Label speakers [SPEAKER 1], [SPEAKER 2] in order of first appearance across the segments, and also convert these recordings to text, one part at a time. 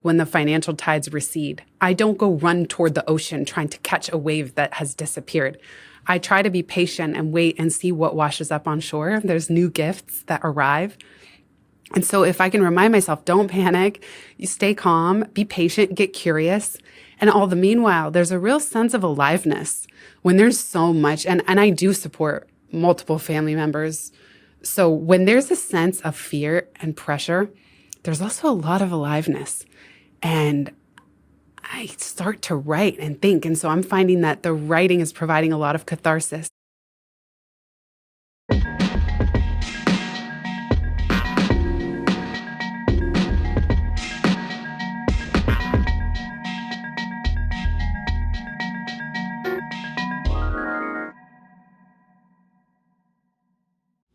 [SPEAKER 1] when the financial tides recede. I don't go run toward the ocean trying to catch a wave that has disappeared. I try to be patient and wait and see what washes up on shore. There's new gifts that arrive. And so if I can remind myself, don't panic, you stay calm, be patient, get curious. And all the meanwhile, there's a real sense of aliveness when there's so much. And I do support multiple family members. So when there's a sense of fear and pressure, there's also a lot of aliveness. And I start to write and think. And so I'm finding that the writing is providing a lot of catharsis.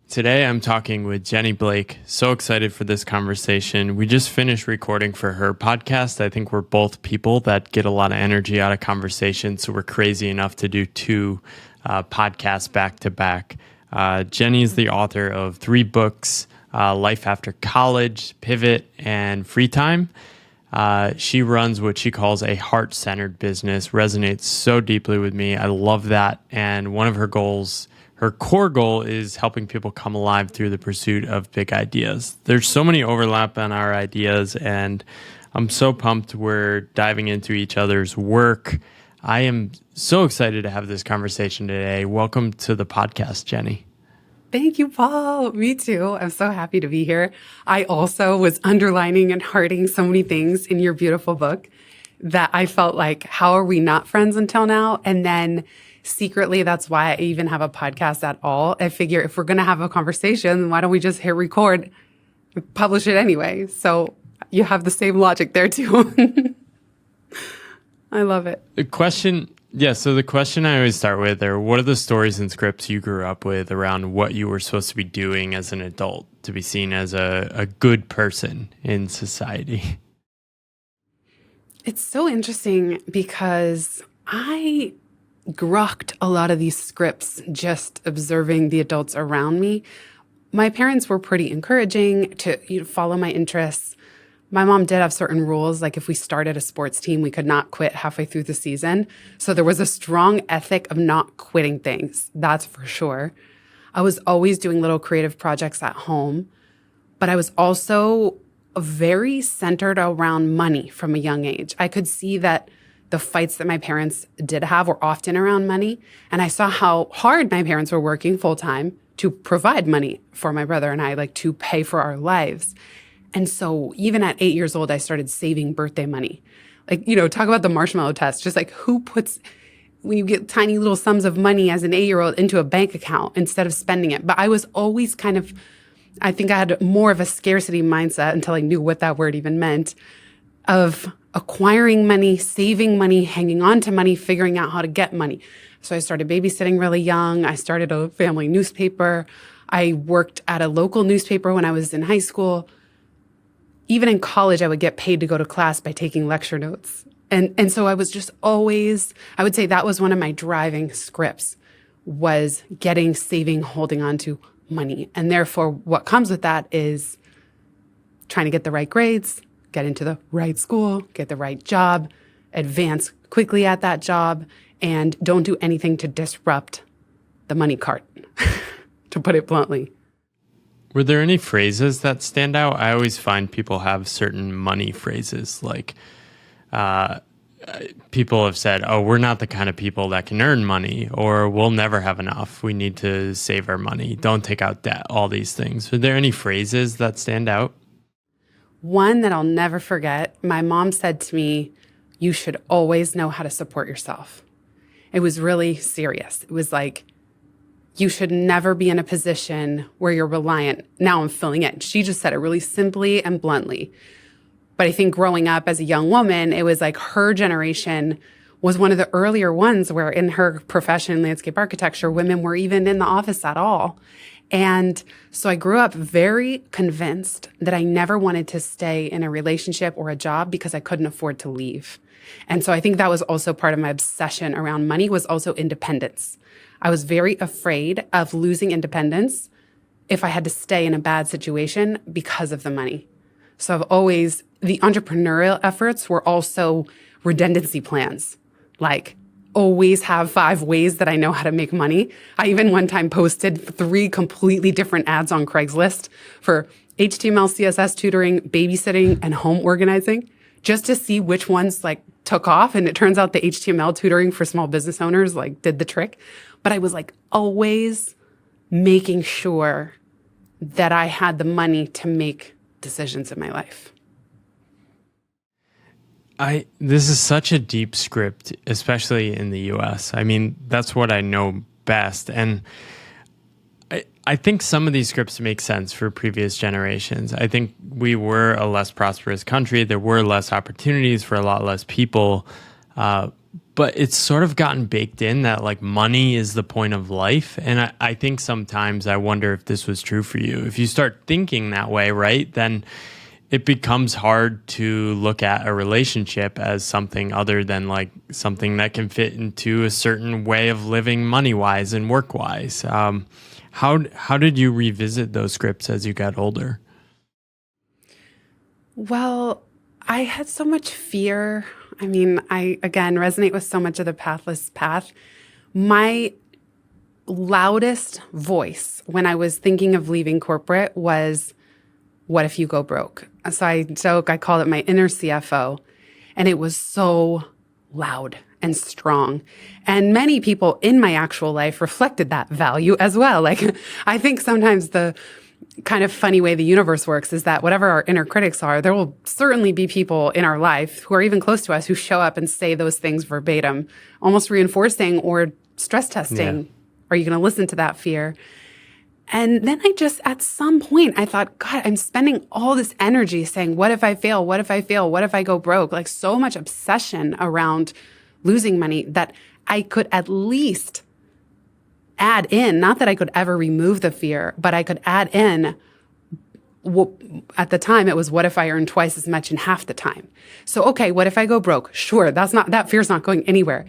[SPEAKER 2] Today, I'm talking with Jenny Blake. So excited for this conversation. We just finished recording for her podcast. I think we're both people that get a lot of energy out of conversation, so we're crazy enough to do two podcasts back to back. Jenny is the author of 3 books, Life After College, Pivot, and Free Time. She runs what she calls a heart-centered business, resonates so deeply with me. I love that. And one of her goals, her core goal, is helping people come alive through the pursuit of big ideas. There's so many overlap on our ideas, and I'm so pumped we're diving into each other's work. I am so excited to have this conversation today. Welcome to the podcast, Jenny.
[SPEAKER 1] Thank you, Paul. Me too. I'm so happy to be here. I also was underlining and hearting so many things in your beautiful book that I felt like, how are we not friends until now? And then secretly, that's why I even have a podcast at all. I figure if we're going to have a conversation, why don't we just hit record and publish it anyway? So you have the same logic there too. I love it.
[SPEAKER 2] So the question I always start with are, what are the stories and scripts you grew up with around what you were supposed to be doing as an adult to be seen as a good person in society?
[SPEAKER 1] It's so interesting because I grucked a lot of these scripts just observing the adults around me. My parents were pretty encouraging to follow my interests. My mom did have certain rules, like if we started a sports team, we could not quit halfway through the season. So there was a strong ethic of not quitting things, that's for sure. I was always doing little creative projects at home, but I was also very centered around money from a young age. I could see that the fights that my parents did have were often around money. And I saw how hard my parents were working full time to provide money for my brother and I, like to pay for our lives. And so even at 8 years old, I started saving birthday money. Like, talk about the marshmallow test, just like when you get tiny little sums of money as an 8-year-old into a bank account instead of spending it. But I was always I think I had more of a scarcity mindset until I knew what that word even meant, of acquiring money, saving money, hanging on to money, figuring out how to get money. So I started babysitting really young. I started a family newspaper. I worked at a local newspaper when I was in high school. Even in college, I would get paid to go to class by taking lecture notes. And so I was just always, I would say that was one of my driving scripts, was getting, saving, holding on to money. And therefore, what comes with that is trying to get the right grades, get into the right school, get the right job, advance quickly at that job, and don't do anything to disrupt the money cart, to put it bluntly.
[SPEAKER 2] Were there any phrases that stand out? I always find people have certain money phrases, like people have said, oh, we're not the kind of people that can earn money, or we'll never have enough. We need to save our money. Don't take out debt, all these things. Are there any phrases that stand out?
[SPEAKER 1] One that I'll never forget, my mom said to me, you should always know how to support yourself. It was really serious. It was like, you should never be in a position where you're reliant. Now I'm filling it. She just said it really simply and bluntly. But I think growing up as a young woman, it was like her generation was one of the earlier ones where in her profession, landscape architecture, women were even in the office at all. And so I grew up very convinced that I never wanted to stay in a relationship or a job because I couldn't afford to leave. And so I think that was also part of my obsession around money, was also independence. I was very afraid of losing independence if I had to stay in a bad situation because of the money. So I've always the entrepreneurial efforts were also redundancy plans, like always have 5 ways that I know how to make money. I even one time posted 3 completely different ads on Craigslist for HTML, CSS tutoring, babysitting, and home organizing, just to see which ones like took off. And it turns out the HTML tutoring for small business owners like did the trick. But I was like always making sure that I had the money to make decisions in my life.
[SPEAKER 2] This is such a deep script, especially in the US. I mean, that's what I know best. And I think some of these scripts make sense for previous generations. I think we were a less prosperous country. There were less opportunities for a lot less people. But it's sort of gotten baked in that like money is the point of life. And I think sometimes I wonder if this was true for you. If you start thinking that way, right, then it becomes hard to look at a relationship as something other than like something that can fit into a certain way of living money-wise and work-wise. How did you revisit those scripts as you got older?
[SPEAKER 1] Well, I had so much fear. I mean, I, again, resonate with so much of the pathless path. My loudest voice when I was thinking of leaving corporate was, what if you go broke? So I joke, I called it my inner CFO. And it was so loud and strong. And many people in my actual life reflected that value as well. Like, I think sometimes the kind of funny way the universe works is that whatever our inner critics are, there will certainly be people in our life who are even close to us who show up and say those things verbatim, almost reinforcing or stress testing. Yeah. Are you going to listen to that fear? And then I just, at some point, I thought, God, I'm spending all this energy saying, what if I fail? What if I fail? What if I go broke? Like so much obsession around losing money that I could at least add in, not that I could ever remove the fear, but I could add in, at the time it was, what if I earned twice as much in half the time? So, okay, what if I go broke? Sure, that fear's not going anywhere.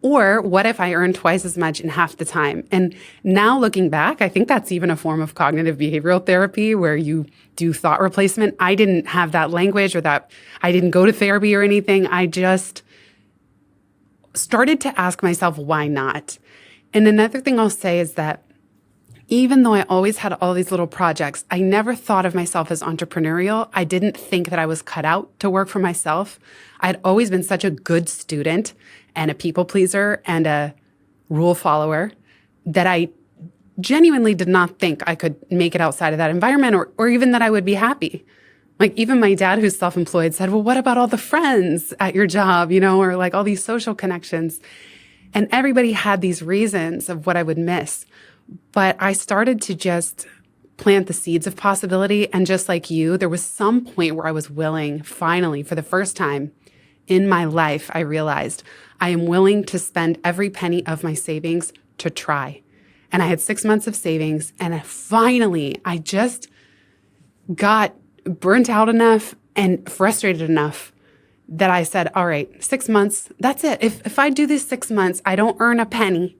[SPEAKER 1] Or what if I earn twice as much in half the time? And now looking back, I think that's even a form of cognitive behavioral therapy where you do thought replacement. I didn't have that language or that I didn't go to therapy or anything. I just started to ask myself, why not? And another thing I'll say is that even though I always had all these little projects, I never thought of myself as entrepreneurial. I didn't think that I was cut out to work for myself. I'd always been such a good student and a people pleaser and a rule follower that I genuinely did not think I could make it outside of that environment or even that I would be happy. Like even my dad, who's self-employed, said, well, what about all the friends at your job, or like all these social connections? And everybody had these reasons of what I would miss. But I started to just plant the seeds of possibility. And just like you, there was some point where I was willing, finally, for the first time in my life, I realized I am willing to spend every penny of my savings to try. And I had 6 months of savings. And finally, I just got burnt out enough and frustrated enough that I said, all right, 6 months, that's it. If I do these 6 months, I don't earn a penny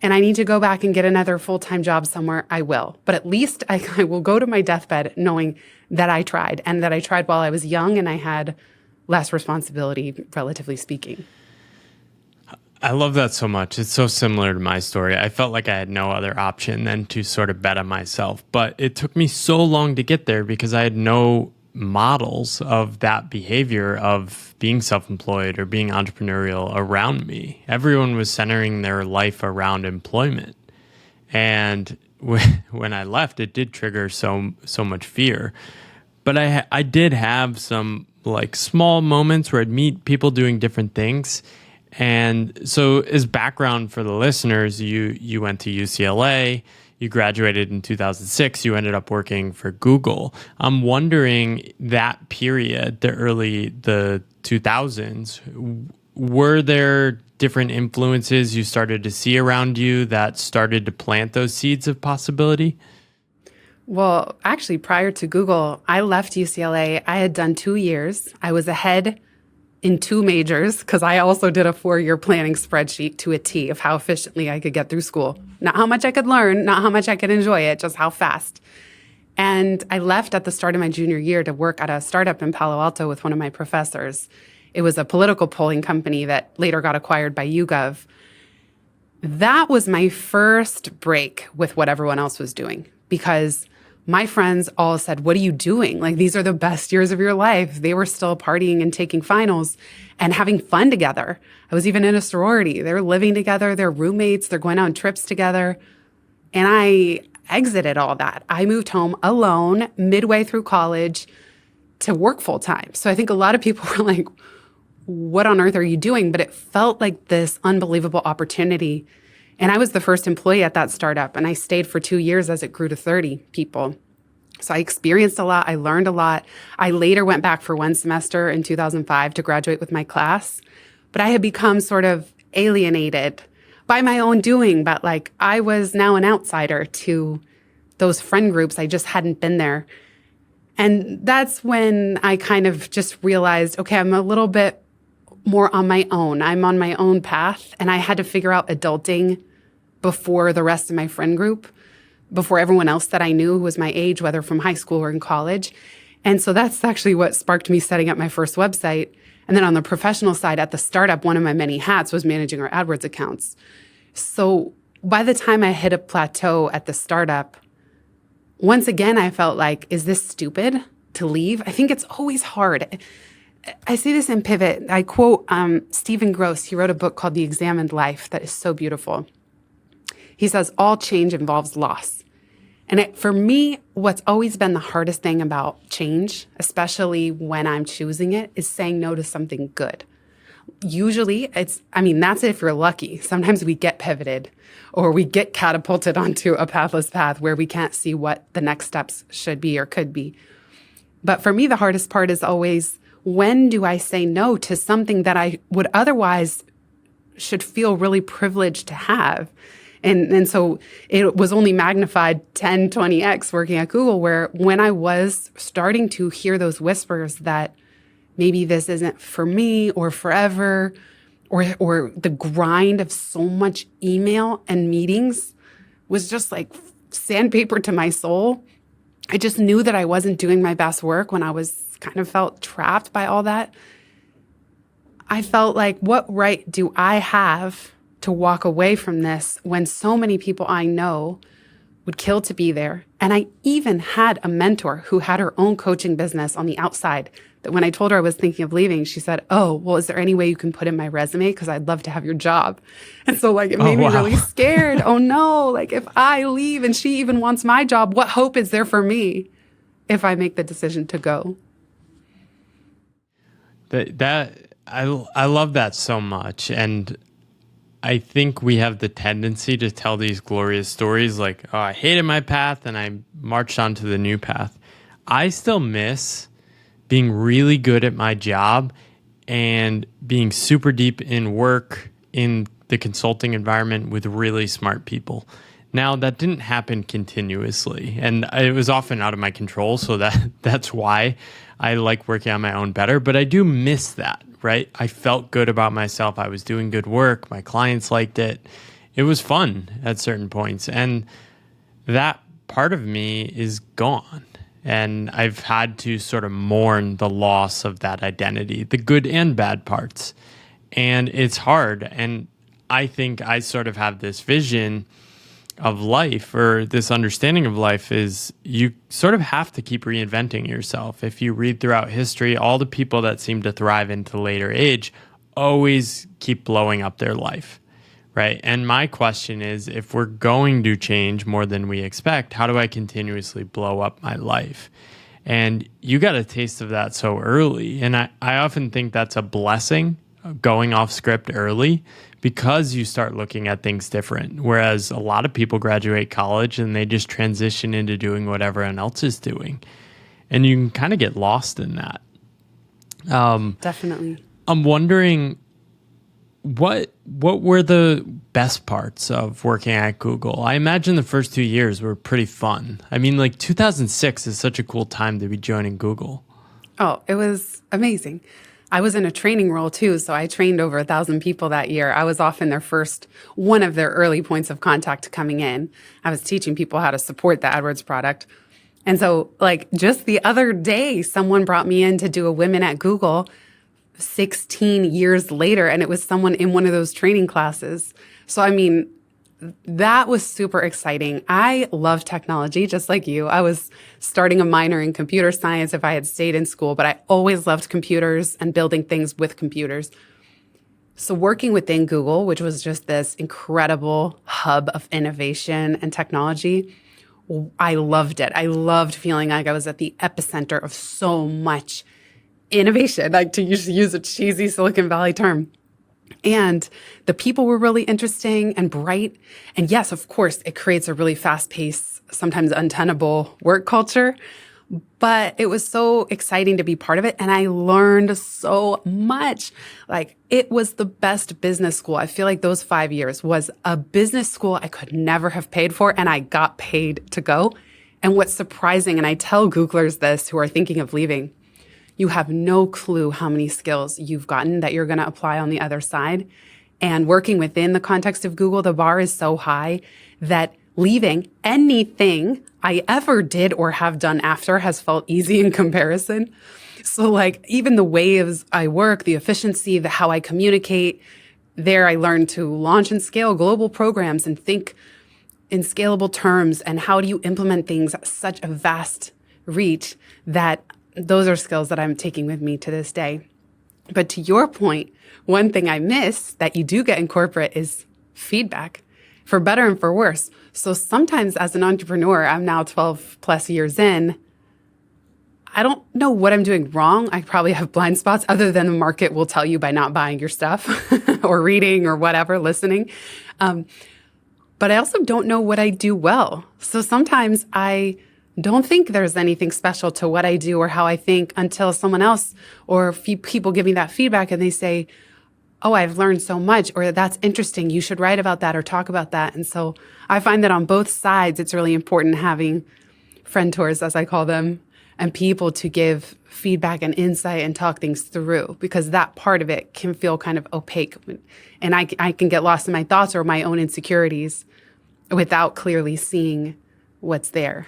[SPEAKER 1] and I need to go back and get another full-time job somewhere, I will. But at least I will go to my deathbed knowing that I tried and that I tried while I was young and I had less responsibility, relatively speaking.
[SPEAKER 2] I love that so much. It's so similar to my story. I felt like I had no other option than to sort of bet on myself. But it took me so long to get there because I had no models of that behavior of being self-employed or being entrepreneurial around me. Everyone was centering their life around employment. And when I left, it did trigger so much fear. But I did have some like small moments where I'd meet people doing different things. And so as background for the listeners, you went to UCLA, you graduated in 2006, you ended up working for Google. I'm wondering that period, the 2000s, were there different influences you started to see around you that started to plant those seeds of possibility?
[SPEAKER 1] Well, actually, prior to Google, I left UCLA. I had done 2 years. I was ahead in 2 majors because I also did a 4-year planning spreadsheet to a T of how efficiently I could get through school. Not how much I could learn, not how much I could enjoy it, just how fast. And I left at the start of my junior year to work at a startup in Palo Alto with one of my professors. It was a political polling company that later got acquired by YouGov. That was my first break with what everyone else was doing, because my friends all said, "What are you doing? Like, these are the best years of your life." They were still partying and taking finals and having fun together. I was even in a sorority. They're living together. They're roommates. They're going on trips together. And I exited all that. I moved home alone midway through college to work full time. So I think a lot of people were like, "What on earth are you doing?" But it felt like this unbelievable opportunity. And I was the first employee at that startup, and I stayed for 2 years as it grew to 30 people. So I experienced a lot. I learned a lot. I later went back for one semester in 2005 to graduate with my class. But I had become sort of alienated by my own doing. But like, I was now an outsider to those friend groups. I just hadn't been there. And that's when I kind of just realized, okay, I'm a little bit more on my own. I'm on my own path. And I had to figure out adulting before the rest of my friend group, before everyone else that I knew who was my age, whether from high school or in college. And so that's actually what sparked me setting up my first website. And then on the professional side at the startup, one of my many hats was managing our AdWords accounts. So by the time I hit a plateau at the startup, once again, I felt like, is this stupid to leave? I think it's always hard. I see this in Pivot. I quote Stephen Gross. He wrote a book called The Examined Life that is so beautiful. He says, all change involves loss. And for me, what's always been the hardest thing about change, especially when I'm choosing it, is saying no to something good. Usually that's if you're lucky. Sometimes we get pivoted or we get catapulted onto a pathless path where we can't see what the next steps should be or could be. But for me, the hardest part is always, when do I say no to something that I would otherwise should feel really privileged to have? And so it was only magnified 10, 20x working at Google, where when I was starting to hear those whispers that maybe this isn't for me or forever, or the grind of so much email and meetings was just like sandpaper to my soul. I just knew that I wasn't doing my best work when I was kind of felt trapped by all that. I felt like, what right do I have to walk away from this when so many people I know would kill to be there? And I even had a mentor who had her own coaching business on the outside that when I told her I was thinking of leaving, she said, "Oh, well, is there any way you can put in my resume? Because I'd love to have your job." And so like, it made me really scared. Oh no, like if I leave and she even wants my job, what hope is there for me if I make the decision to go?
[SPEAKER 2] I love that so much. And I think we have the tendency to tell these glorious stories like, "Oh, I hated my path and I marched on to the new path." I still miss being really good at my job and being super deep in work in the consulting environment with really smart people. Now, that didn't happen continuously, and it was often out of my control, so that's why I like working on my own better. But I do miss that, right? I felt good about myself. I was doing good work. My clients liked it. It was fun at certain points, and that part of me is gone. And I've had to sort of mourn the loss of that identity, the good and bad parts. And it's hard. And I think I sort of have this vision of life, or this understanding of life, is you sort of have to keep reinventing yourself. If you read throughout history, all the people that seem to thrive into later age always keep blowing up their life, right? And my question is, if we're going to change more than we expect, how do I continuously blow up my life? And you got a taste of that so early. And I often think that's a blessing, going off script early, because you start looking at things different. Whereas a lot of people graduate college and they just transition into doing what everyone else is doing. And you can kind of get lost in that.
[SPEAKER 1] Definitely.
[SPEAKER 2] I'm wondering, what were the best parts of working at Google? I imagine the first 2 years were pretty fun. I mean, like 2006 is such a cool time to be joining Google.
[SPEAKER 1] Oh, it was amazing. I was in a training role too, so I trained over 1,000 people that year. I was often one of their early points of contact coming in. I was teaching people how to support the AdWords product. And so, like, just the other day, someone brought me in to do a Women at Google 16 years later, and it was someone in one of those training classes. So, I mean, that was super exciting. I love technology, just like you. I was starting a minor in computer science if I had stayed in school, but I always loved computers and building things with computers. So working within Google, which was just this incredible hub of innovation and technology, I loved it. I loved feeling like I was at the epicenter of so much innovation, like to use a cheesy Silicon Valley term. And the people were really interesting and bright. And yes, of course, it creates a really fast-paced, sometimes untenable work culture. But it was so exciting to be part of it. And I learned so much. Like, it was the best business school. I feel like those 5 years was a business school I could never have paid for. And I got paid to go. And what's surprising, and I tell Googlers this who are thinking of leaving, you have no clue how many skills you've gotten that you're going to apply on the other side. And working within the context of Google, the bar is so high that leaving anything I ever did or have done after has felt easy in comparison. So like even the ways I work, the efficiency, how I communicate, there I learned to launch and scale global programs and think in scalable terms and how do you implement things at such a vast reach that those are skills that I'm taking with me to this day. But to your point, one thing I miss that you do get in corporate is feedback, for better and for worse. So sometimes as an entrepreneur, I'm now 12 plus years in, I don't know what I'm doing wrong. I probably have blind spots other than the market will tell you by not buying your stuff or reading or whatever, listening. But I also don't know what I do well. So sometimes I don't think there's anything special to what I do or how I think until someone else or a few people give me that feedback and they say, oh, I've learned so much, or that's interesting. You should write about that or talk about that. And so I find that on both sides, it's really important having friendtors, as I call them, and people to give feedback and insight and talk things through, because that part of it can feel kind of opaque. And I can get lost in my thoughts or my own insecurities without clearly seeing what's there.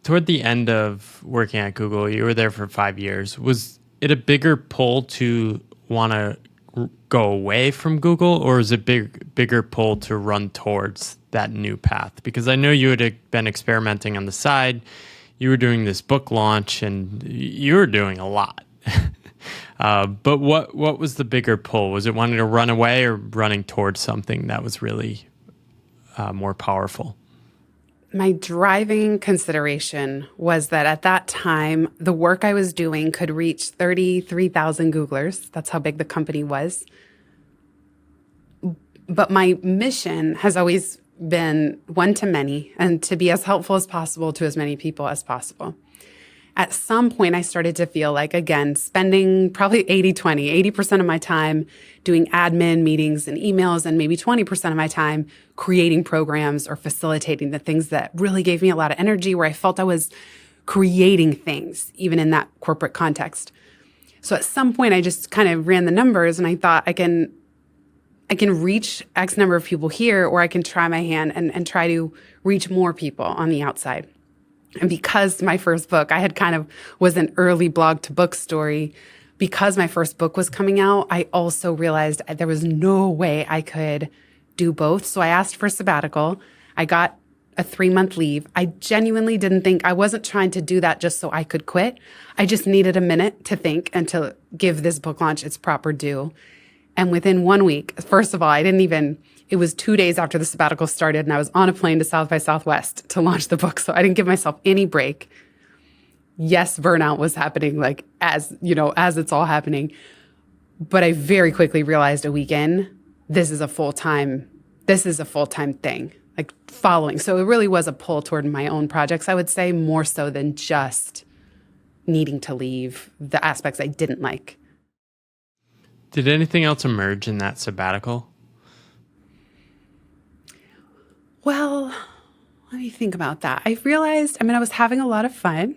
[SPEAKER 2] Toward the end of working at Google, you were there for 5 years. Was it a bigger pull to want to go away from Google, or is it bigger pull to run towards that new path? Because I know you had been experimenting on the side. You were doing this book launch, and you were doing a lot. But what was the bigger pull? Was it wanting to run away or running towards something that was really more powerful?
[SPEAKER 1] My driving consideration was that at that time, the work I was doing could reach 33,000 Googlers. That's how big the company was. But my mission has always been one to many and to be as helpful as possible to as many people as possible. At some point, I started to feel like, again, spending probably 80-20, 80% of my time doing admin meetings and emails, and maybe 20% of my time creating programs or facilitating the things that really gave me a lot of energy, where I felt I was creating things, even in that corporate context. So at some point, I just kind of ran the numbers and I thought I can reach X number of people here, or I can try my hand and try to reach more people on the outside. And because my first book, I had kind of was an early blog to book story, because my first book was coming out, I also realized there was no way I could do both. So I asked for a sabbatical. I got a 3-month leave. I genuinely didn't think, I wasn't trying to do that just so I could quit. I just needed a minute to think and to give this book launch its proper due. And within 1 week, first of all, it was 2 days after the sabbatical started, and I was on a plane to South by Southwest to launch the book. So I didn't give myself any break. Yes, burnout was happening, like as it's all happening. But I very quickly realized a week in, this is a full-time thing, like following. So it really was a pull toward my own projects, I would say, more so than just needing to leave the aspects I didn't like.
[SPEAKER 2] Did anything else emerge in that sabbatical?
[SPEAKER 1] Well, let me think about that. I realized, I was having a lot of fun.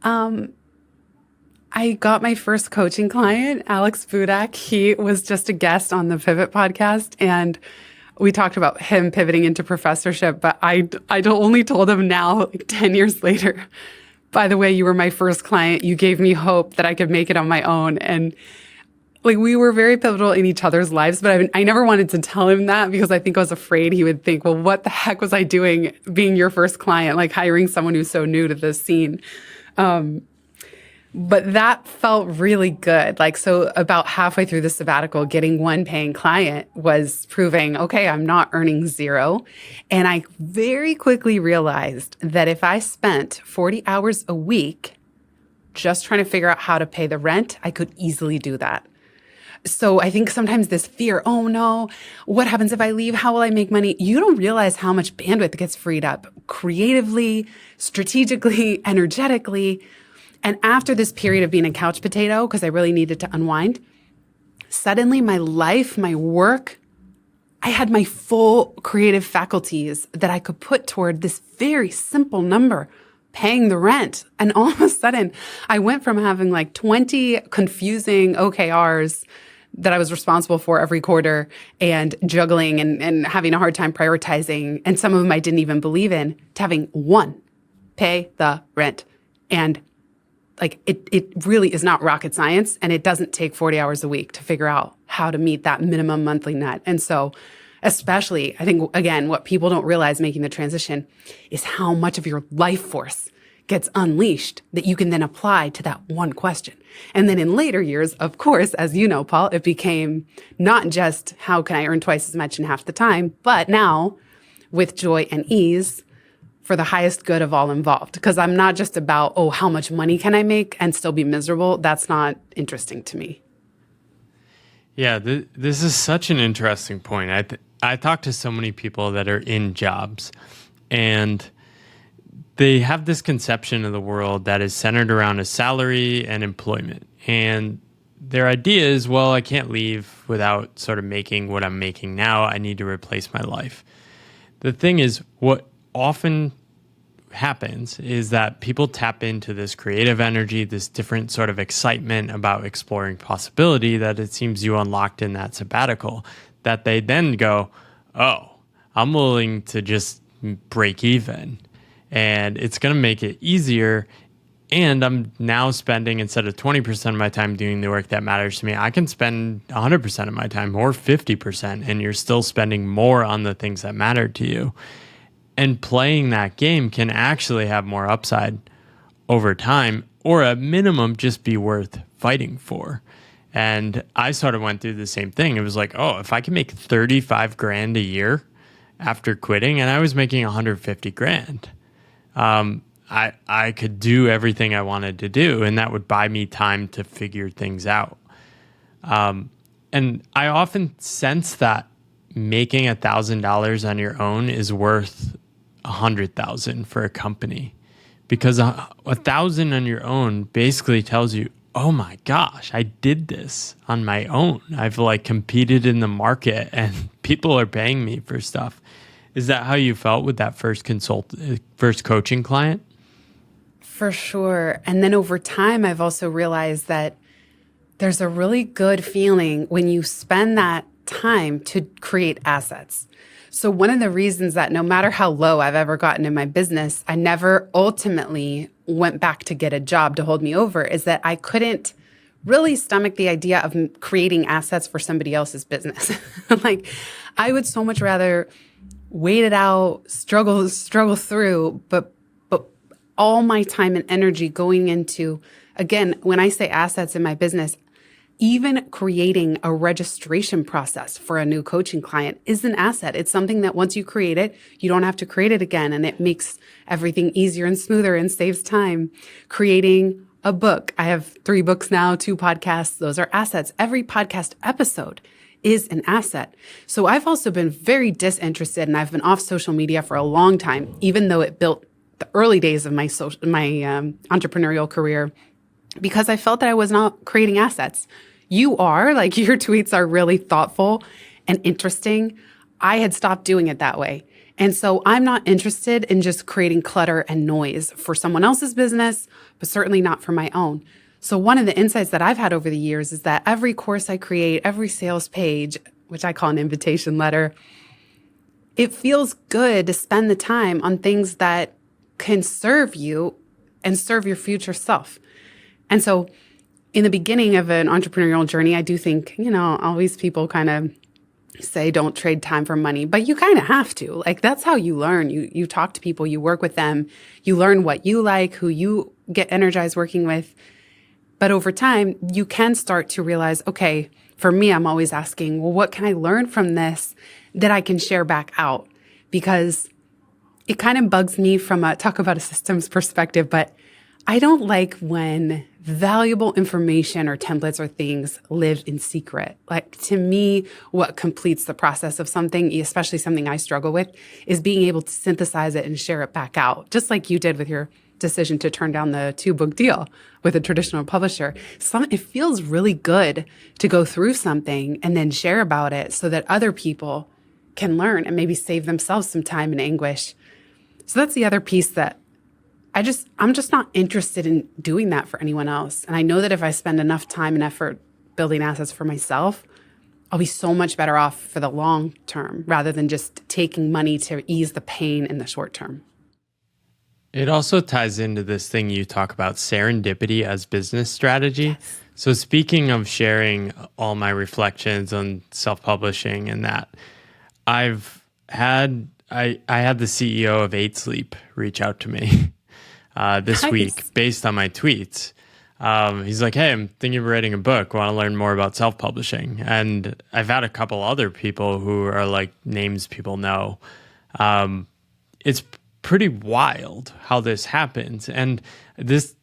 [SPEAKER 1] I got my first coaching client, Alex Budak. He was just a guest on the Pivot podcast. And we talked about him pivoting into professorship, but I only told him now, like 10 years later, by the way, you were my first client. You gave me hope that I could make it on my own. And like we were very pivotal in each other's lives, but I never wanted to tell him that because I think I was afraid he would think, well, what the heck was I doing being your first client, like hiring someone who's so new to this scene. But that felt really good. Like, so about halfway through the sabbatical, getting one paying client was proving, okay, I'm not earning zero. And I very quickly realized that if I spent 40 hours a week just trying to figure out how to pay the rent, I could easily do that. So I think sometimes this fear, oh no, what happens if I leave? How will I make money? You don't realize how much bandwidth gets freed up creatively, strategically, energetically. And after this period of being a couch potato, because I really needed to unwind, suddenly my life, my work, I had my full creative faculties that I could put toward this very simple number, paying the rent. And all of a sudden, I went from having like 20 confusing OKRs that I was responsible for every quarter and juggling and having a hard time prioritizing, and some of them I didn't even believe in, to having one, pay the rent. And like it really is not rocket science, and it doesn't take 40 hours a week to figure out how to meet that minimum monthly net. And so especially, I think, again, what people don't realize making the transition is how much of your life force gets unleashed that you can then apply to that one question. And then in later years, of course, as you know, Paul, it became not just how can I earn twice as much in half the time, but now with joy and ease, for the highest good of all involved. Because I'm not just about, oh, how much money can I make and still be miserable? That's not interesting to me.
[SPEAKER 2] Yeah, this is such an interesting point. I talk to so many people that are in jobs, and they have this conception of the world that is centered around a salary and employment. And their idea is, well, I can't leave without sort of making what I'm making now. I need to replace my life. The thing is, what often happens is that people tap into this creative energy, this different sort of excitement about exploring possibility that it seems you unlocked in that sabbatical, that they then go, oh, I'm willing to just break even, and it's going to make it easier. And I'm now spending, instead of 20% of my time doing the work that matters to me, I can spend 100% of my time or 50%, and you're still spending more on the things that matter to you. And playing that game can actually have more upside over time, or at minimum just be worth fighting for. And I sort of went through the same thing. It was like, oh, if I can make 35 grand a year after quitting, and I was making 150 grand, I could do everything I wanted to do, and that would buy me time to figure things out. And I often sense that making $1,000 on your own is worth 100,000 for a company, because 1,000 on your own basically tells you, oh my gosh, I did this on my own. I've like competed in the market and people are paying me for stuff. Is that how you felt with that first coaching client?
[SPEAKER 1] For sure. And then over time, I've also realized that there's a really good feeling when you spend that time to create assets. So one of the reasons that no matter how low I've ever gotten in my business, I never ultimately went back to get a job to hold me over is that I couldn't really stomach the idea of creating assets for somebody else's business. Like, I would so much rather wait it out, struggle through, but all my time and energy going into, again, when I say assets in my business, even creating a registration process for a new coaching client is an asset. It's something that once you create it, you don't have to create it again. And it makes everything easier and smoother and saves time. Creating a book. I have 3 books now, 2 podcasts. Those are assets. Every podcast episode is an asset. So I've also been very disinterested, and I've been off social media for a long time, even though it built the early days of my entrepreneurial career, because I felt that I was not creating assets. You are, like, your tweets are really thoughtful and interesting. I had stopped doing it that way. And so I'm not interested in just creating clutter and noise for someone else's business, but certainly not for my own. So one of the insights that I've had over the years is that every course I create, every sales page, which I call an invitation letter, it feels good to spend the time on things that can serve you and serve your future self. And so in the beginning of an entrepreneurial journey, I do think, always people kind of say don't trade time for money, but you kind of have to. Like, that's how you learn. You talk to people, you work with them, you learn what you like, who you get energized working with. But over time, you can start to realize, okay, for me, I'm always asking, well, what can I learn from this that I can share back out? Because it kind of bugs me from talk about a systems perspective, but I don't like when valuable information or templates or things live in secret. Like, to me, what completes the process of something, especially something I struggle with, is being able to synthesize it and share it back out, just like you did with your decision to turn down the 2-book deal with a traditional publisher. It feels really good to go through something and then share about it so that other people can learn and maybe save themselves some time and anguish. So that's the other piece that I'm just not interested in doing that for anyone else. And I know that if I spend enough time and effort building assets for myself, I'll be so much better off for the long term rather than just taking money to ease the pain in the short term.
[SPEAKER 2] It also ties into this thing you talk about, serendipity as business strategy.
[SPEAKER 1] Yes.
[SPEAKER 2] So speaking of sharing all my reflections on self-publishing and that, I had the CEO of 8 Sleep reach out to me this week based on my tweets. He's like, hey, I'm thinking of writing a book. Want to learn more about self-publishing? And I've had a couple other people who are like names people know. It's pretty wild how this happens. And this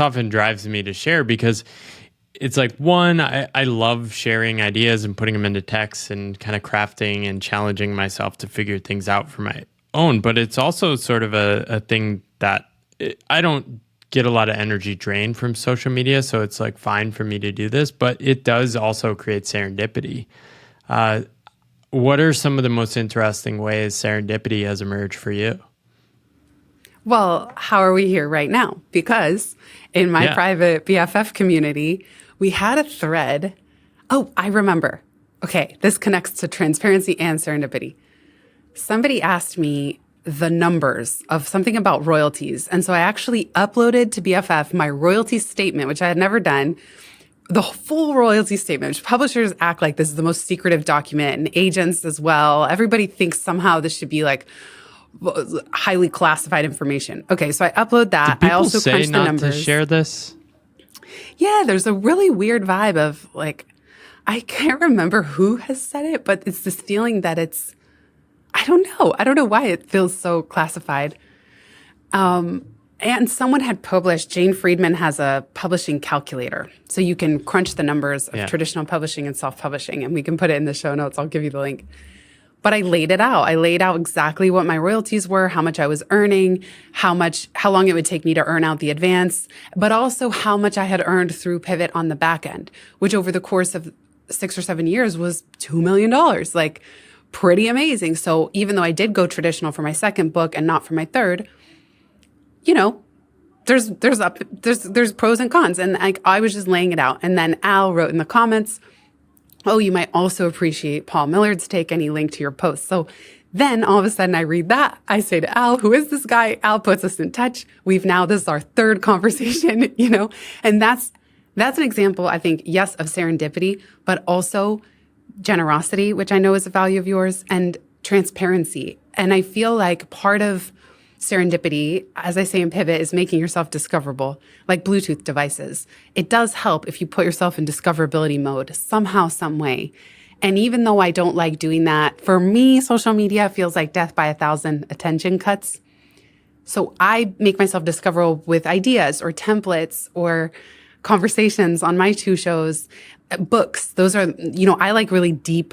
[SPEAKER 2] often drives me to share because it's like, one, I love sharing ideas and putting them into text and kind of crafting and challenging myself to figure things out for my own. But it's also sort of a thing that I don't get a lot of energy drained from social media. So it's like fine for me to do this, but it does also create serendipity. What are some of the most interesting ways serendipity has emerged for you?
[SPEAKER 1] Well, how are we here right now? Because in my private BFF community, we had a thread. Oh, I remember. Okay, this connects to transparency and serendipity. Somebody asked me the numbers of something about royalties. And so I actually uploaded to BFF my royalty statement, which I had never done, the full royalty statement, which publishers act like this is the most secretive document, and agents as well. Everybody thinks somehow this should be like highly classified information. Okay, so I upload that.
[SPEAKER 2] Did people
[SPEAKER 1] I also
[SPEAKER 2] say
[SPEAKER 1] crunch the
[SPEAKER 2] not
[SPEAKER 1] numbers.
[SPEAKER 2] to share this?
[SPEAKER 1] Yeah, there's a really weird vibe of like, I can't remember who has said it, but it's this feeling that it's, I don't know why it feels so classified. And someone had published, Jane Friedman has a publishing calculator. So you can crunch the numbers of traditional publishing and self-publishing, and we can put it in the show notes. I'll give you the link. But I laid it out. I laid out exactly what my royalties were, how much I was earning, how long it would take me to earn out the advance, but also how much I had earned through Pivot on the back end, which over the course of 6 or 7 years was $2 million. Like, pretty amazing. So even though I did go traditional for my second book and not for my third, there's pros and cons. And I was just laying it out. And then Al wrote in the comments, oh, you might also appreciate Paul Millard's take, any link to your post. So then all of a sudden I read that. I say to Al, who is this guy? Al puts us in touch. This is our third conversation, and that's an example, I think, yes, of serendipity, but also generosity, which I know is a value of yours, and transparency. And I feel like part of serendipity, as I say in Pivot, is making yourself discoverable, like Bluetooth devices. It does help if you put yourself in discoverability mode somehow, some way. And even though I don't like doing that, for me, social media feels like death by 1,000 attention cuts. So I make myself discoverable with ideas or templates or conversations on my 2 shows, books. Those are, I like really deep,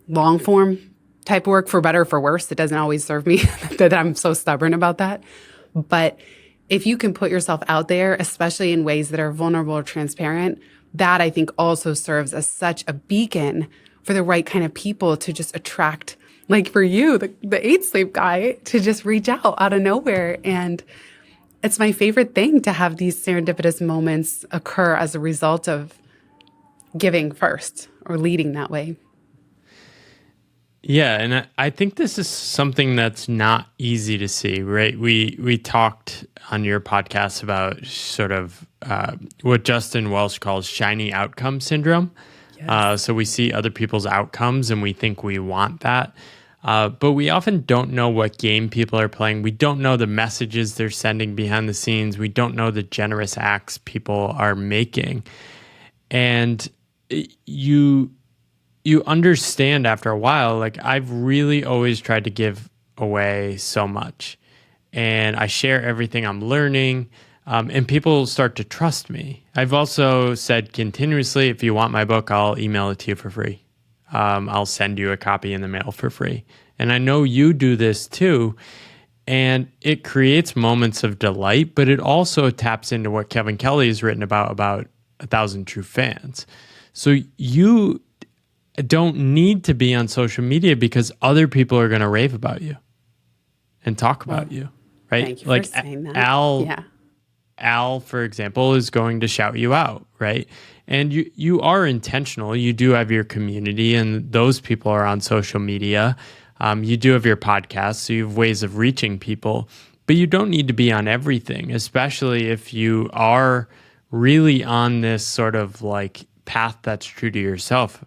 [SPEAKER 1] long form type work, for better or for worse. It doesn't always serve me that I'm so stubborn about that. But if you can put yourself out there, especially in ways that are vulnerable or transparent, that I think also serves as such a beacon for the right kind of people to just attract, like for you, the 8 Sleep guy, to just reach out of nowhere. And it's my favorite thing to have these serendipitous moments occur as a result of giving first or leading that way.
[SPEAKER 2] Yeah, and I think this is something that's not easy to see, right? We talked on your podcast about sort of what Justin Welsh calls shiny outcome syndrome.
[SPEAKER 1] Yes.
[SPEAKER 2] So we see other people's outcomes and we think we want that. But we often don't know what game people are playing. We don't know the messages they're sending behind the scenes. We don't know the generous acts people are making. And you understand after a while, like I've really always tried to give away so much and I share everything I'm learning. And people start to trust me. I've also said continuously, if you want my book, I'll email it to you for free. I'll send you a copy in the mail for free. And I know you do this too. And it creates moments of delight, but it also taps into what Kevin Kelly has written about 1,000 True Fans. So you don't need to be on social media because other people are going to rave about you and talk about you, right?
[SPEAKER 1] Thank you
[SPEAKER 2] like
[SPEAKER 1] for saying that.
[SPEAKER 2] Al,
[SPEAKER 1] Yeah.
[SPEAKER 2] Al, for example, is going to shout you out, right? And you are intentional. You do have your community, and those people are on social media. You do have your podcast, so you have ways of reaching people, but you don't need to be on everything, especially if you are really on this sort of like path that's true to yourself.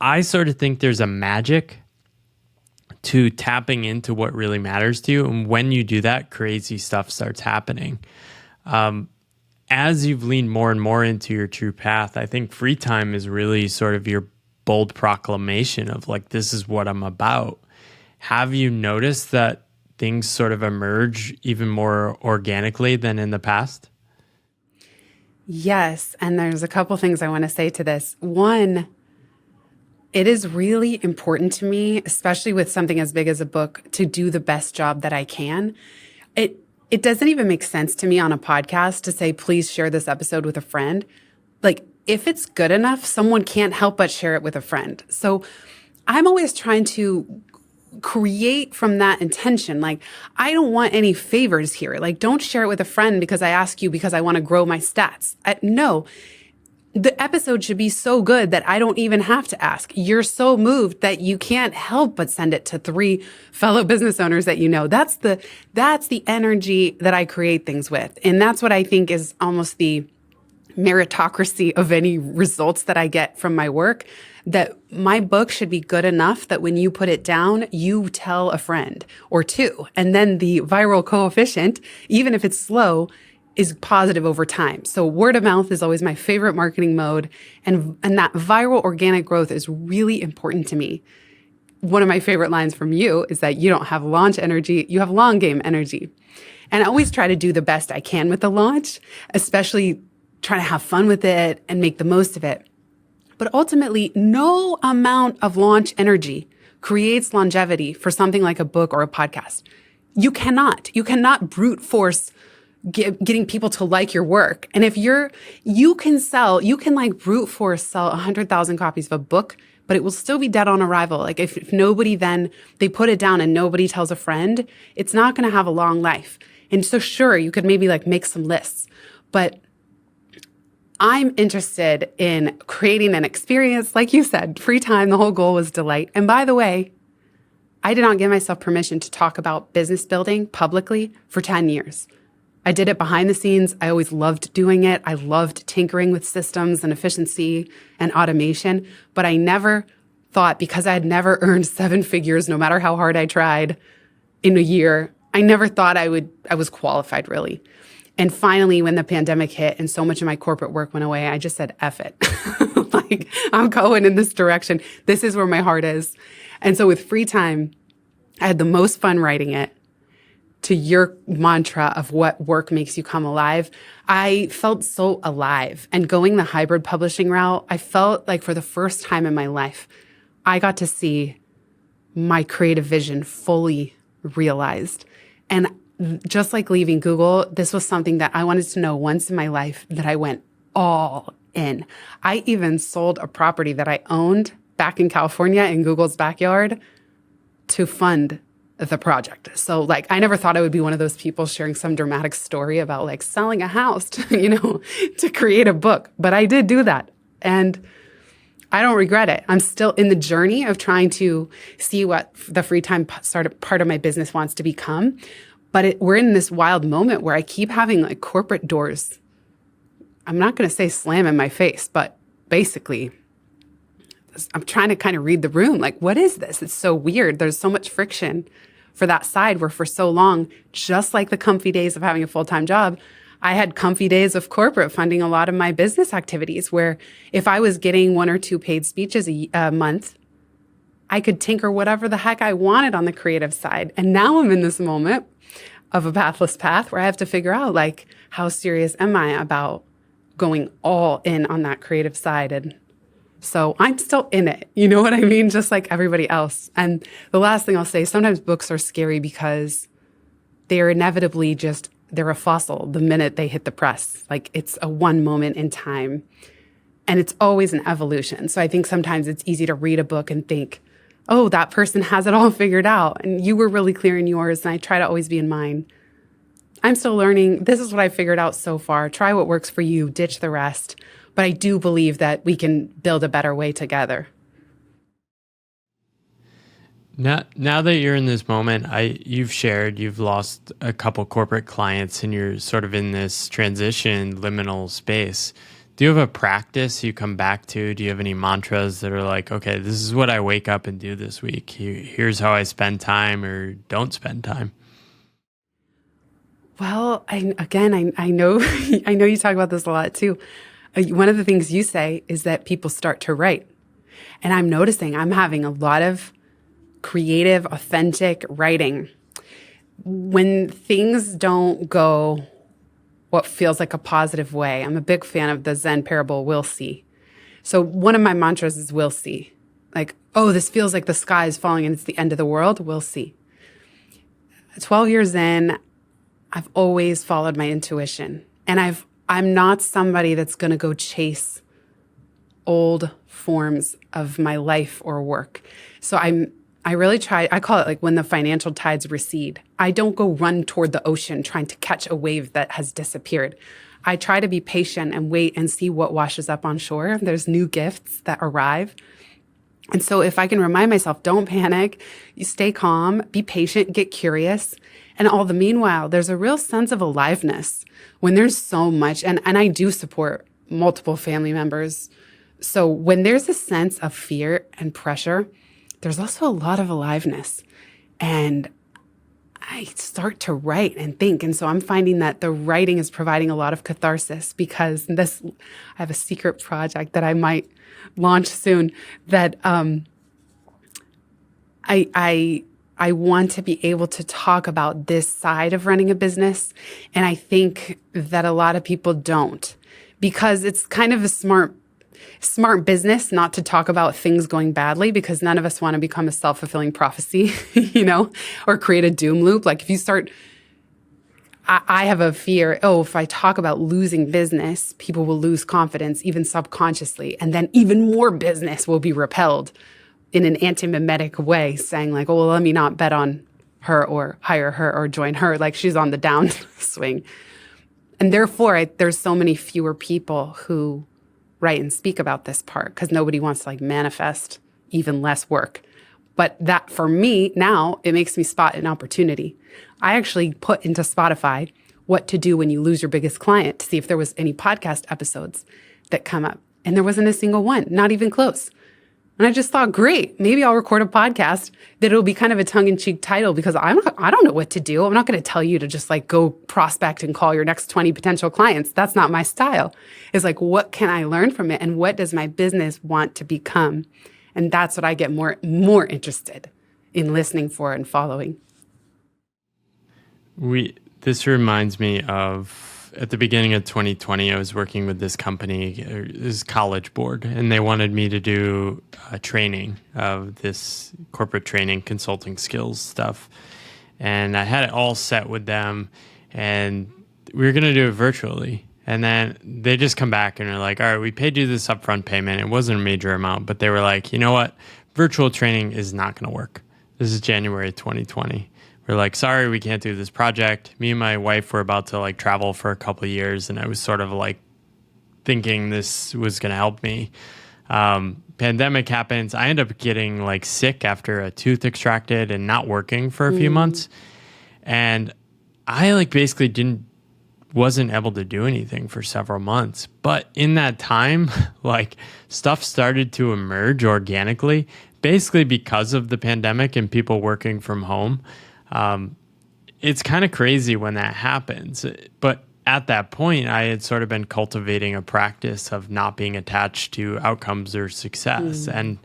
[SPEAKER 2] I sort of think there's a magic to tapping into what really matters to you. And when you do that, crazy stuff starts happening. As you've leaned more and more into your true path, I think free time is really sort of your bold proclamation of like, this is what I'm about. Have you noticed that things sort of emerge even more organically than in the past?
[SPEAKER 1] Yes. And there's a couple things I want to say to this. One, it is really important to me, especially with something as big as a book, to do the best job that I can. It doesn't even make sense to me on a podcast to say, please share this episode with a friend. Like, if it's good enough, someone can't help but share it with a friend. So I'm always trying to create from that intention. Like, I don't want any favors here. Like, don't share it with a friend because I ask you because I want to grow my stats. No. The episode should be so good that I don't even have to ask. You're so moved that you can't help but send it to 3 fellow business owners that you know. That's the energy that I create things with. And that's what I think is almost the meritocracy of any results that I get from my work, that my book should be good enough that when you put it down, you tell a friend or 2. And then the viral coefficient, even if it's slow, is positive over time. So word of mouth is always my favorite marketing mode. And that viral organic growth is really important to me. One of my favorite lines from you is that you don't have launch energy, you have long game energy. And I always try to do the best I can with the launch, especially trying to have fun with it and make the most of it. But ultimately, no amount of launch energy creates longevity for something like a book or a podcast. You cannot brute force getting people to like your work. And if you can like brute force sell 100,000 copies of a book, but it will still be dead on arrival. Like if nobody then, they put it down and nobody tells a friend, it's not going to have a long life. And so sure, you could maybe like make some lists, but I'm interested in creating an experience. Like you said, free time, the whole goal was delight. And by the way, I did not give myself permission to talk about business building publicly for 10 years. I did it behind the scenes. I always loved doing it. I loved tinkering with systems and efficiency and automation. But I never thought, because I had never earned 7 figures, no matter how hard I tried in a year, I never thought I was qualified really. And finally, when the pandemic hit and so much of my corporate work went away, I just said, F it. Like, I'm going in this direction. This is where my heart is. And so with free time, I had the most fun writing it. To your mantra of what work makes you come alive, I felt so alive. And going the hybrid publishing route, I felt like for the first time in my life, I got to see my creative vision fully realized. And just like leaving Google, this was something that I wanted to know once in my life, that I went all in. I even sold a property that I owned back in California in Google's backyard to fund the project. So like, I never thought I would be one of those people sharing some dramatic story about like selling a house to, to create a book, but I did do that. And I don't regret it. I'm still in the journey of trying to see what the free time part of my business wants to become. But we're in this wild moment where I keep having like corporate doors. I'm not going to say slam in my face, but basically I'm trying to kind of read the room. Like, what is this? It's so weird. There's so much friction for that side where for so long, just like the comfy days of having a full-time job, I had comfy days of corporate funding a lot of my business activities where if I was getting 1 or 2 paid speeches a month, I could tinker whatever the heck I wanted on the creative side. And now I'm in this moment of a pathless path where I have to figure out, like, how serious am I about going all in on that creative side? And so I'm still in it. You know what I mean? Just like everybody else. And the last thing I'll say, sometimes books are scary because they're inevitably they're a fossil the minute they hit the press. Like, it's a one moment in time. And it's always an evolution. So I think sometimes it's easy to read a book and think, oh, that person has it all figured out. And you were really clear in yours. And I try to always be in mine. I'm still learning. This is what I figured out so far. Try what works for you. Ditch the rest. But I do believe that we can build a better way together.
[SPEAKER 2] Now that you're in this moment, you've lost a couple corporate clients and you're sort of in this transition liminal space. Do you have a practice you come back to? Do you have any mantras that are like, okay, this is what I wake up and do this week. Here's how I spend time or don't spend time?
[SPEAKER 1] Well, I know I know you talk about this a lot too. One of the things you say is that people start to write. And I'm noticing I'm having a lot of creative, authentic writing. When things don't go what feels like a positive way, I'm a big fan of the Zen parable, we'll see. So one of my mantras is we'll see. Like, oh, this feels like the sky is falling and it's the end of the world. We'll see. 12 years in, I've always followed my intuition. And I'm not somebody that's going to go chase old forms of my life or work. So I really try, I call it like when the financial tides recede. I don't go run toward the ocean trying to catch a wave that has disappeared. I try to be patient and wait and see what washes up on shore. There's new gifts that arrive. And so if I can remind myself, don't panic, you stay calm, be patient, get curious. And all the meanwhile, there's a real sense of aliveness when there's so much, and I do support multiple family members. So when there's a sense of fear and pressure, there's also a lot of aliveness. And I start to write and think. And so I'm finding that the writing is providing a lot of catharsis because I have a secret project that I might launch soon that I want to be able to talk about this side of running a business. And I think that a lot of people don't because it's kind of a smart business not to talk about things going badly because none of us want to become a self-fulfilling prophecy, or create a doom loop. Like if you start, I have a fear, if I talk about losing business, people will lose confidence even subconsciously. And then even more business will be repelled in an anti-mimetic way, saying like, well, let me not bet on her or hire her or join her. Like she's on the downswing. And therefore, there's so many fewer people who write and speak about this part because nobody wants to like manifest even less work. But that for me now, it makes me spot an opportunity. I actually put into Spotify what to do when you lose your biggest client to see if there was any podcast episodes that come up. And there wasn't a single one, not even close. And I just thought, great, maybe I'll record a podcast that it'll be kind of a tongue-in-cheek title because I don't know what to do. I'm not going to tell you to just like go prospect and call your next 20 potential clients. That's not my style. It's like, what can I learn from it? And what does my business want to become? And that's what I get more interested in listening for and following.
[SPEAKER 2] This reminds me of at the beginning of 2020, I was working with this company, this college board, and they wanted me to do a training of this corporate training, consulting skills stuff. And I had it all set with them, and we were going to do it virtually. And then they just come back and are like, all right, we paid you this upfront payment. It wasn't a major amount, but they were like, you know what? Virtual training is not going to work. This is January 2020. We're like, sorry, we can't do this project. Me and my wife were about to like travel for a couple of years, and I was sort of like thinking this was going to help me. Pandemic happens. I end up getting like sick after a tooth extracted and not working for a few months. And I like basically wasn't able to do anything for several months. But in that time, like stuff started to emerge organically, basically because of the pandemic and people working from home. It's kind of crazy when that happens. But at that point, I had sort of been cultivating a practice of not being attached to outcomes or success. And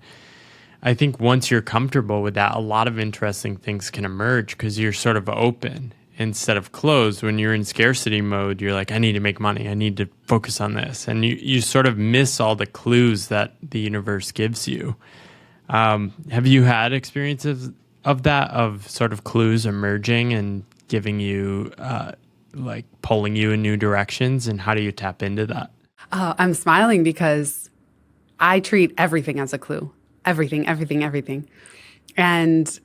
[SPEAKER 2] I think once you're comfortable with that, a lot of interesting things can emerge because you're sort of open instead of closed. When you're in scarcity mode, you're like, I need to make money. I need to focus on this. And you sort of miss all the clues that the universe gives you. Have you had experiences of that, of sort of clues emerging and giving you, like pulling you in new directions? And how do you tap into that?
[SPEAKER 1] I'm smiling because I treat everything as a clue. Everything. And